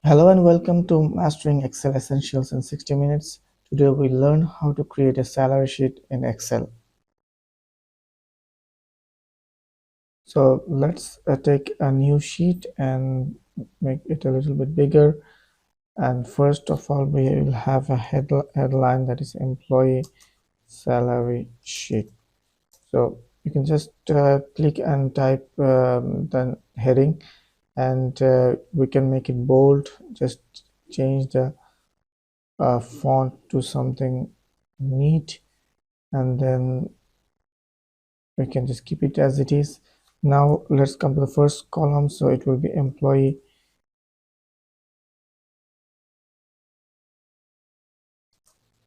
Hello and welcome to Mastering Excel Essentials in 60 Minutes. Today we learn how to create a salary sheet in Excel. So let's take a new sheet and make it a little bit bigger. And first of all, we will have a headline that is employee salary sheet. So you can just click and type the heading, and we can make it bold. Just change the font to something neat, and then we can just keep it as it is. Now let's come to the first column. So it will be employee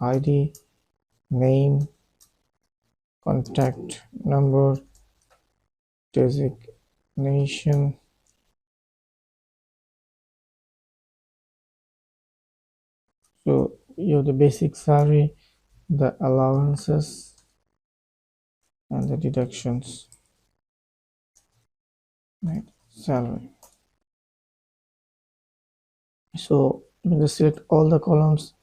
ID, name, contact number, designation, so you have the basic salary, the allowances, and the deductions. Right, salary. So you can just select all the columns,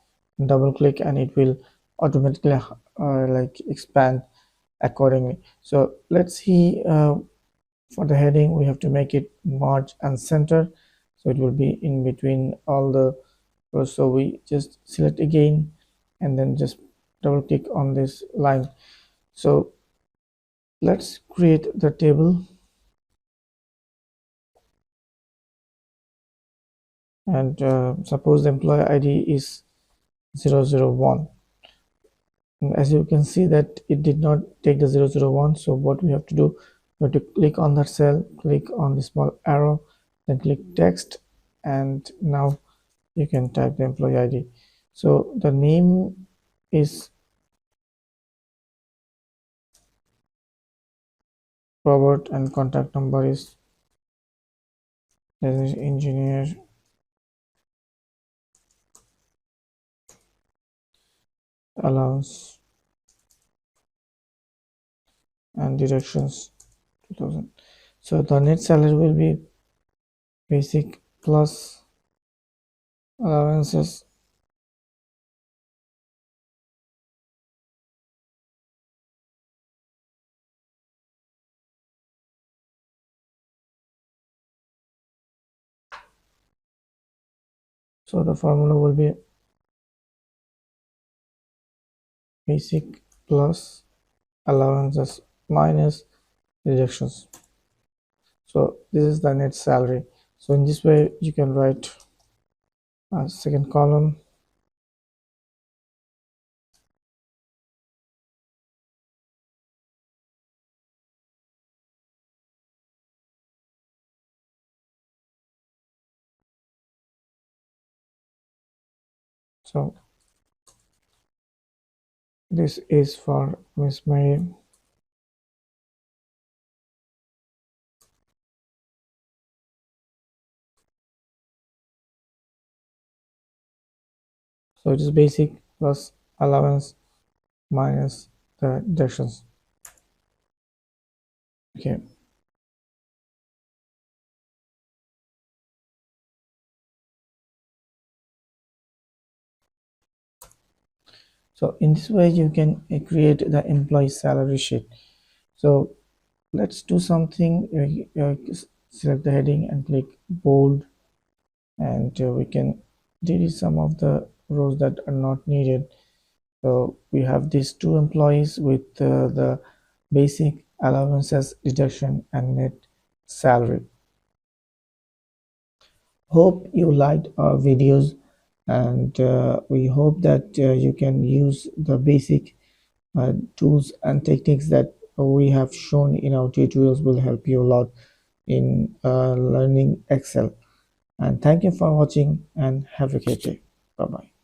double click, and it will automatically like expand accordingly. So let's see, for the heading we have to make it margin and center, so it will be in between all the rows. So we just select again and then just double click on this line. So let's create the table, and suppose the employee ID is 001. And as you can see that it did not take the 001. So what we have to do, we have to click on that cell, click on the small arrow, then click text, and now you can type the employee ID. So the name is Robert and contact number is engineer allowance and deductions 2000. So the net salary will be basic plus allowances so the formula will be basic plus allowances minus deductions. So this is the net salary. So in this way you can write a second column. So this is for Miss Mary. So it is basic plus allowance minus the deductions. Okay. So in this way you can create the employee salary sheet. So let's do something. Select the heading and click bold, and we can delete some of the rows that are not needed. So we have these two employees with the basic allowances, deduction, and net salary. Hope you liked our videos, and we hope that you can use the basic tools and techniques that we have shown in our tutorials will help you a lot in learning Excel. And thank you for watching, and have a great day. Bye bye.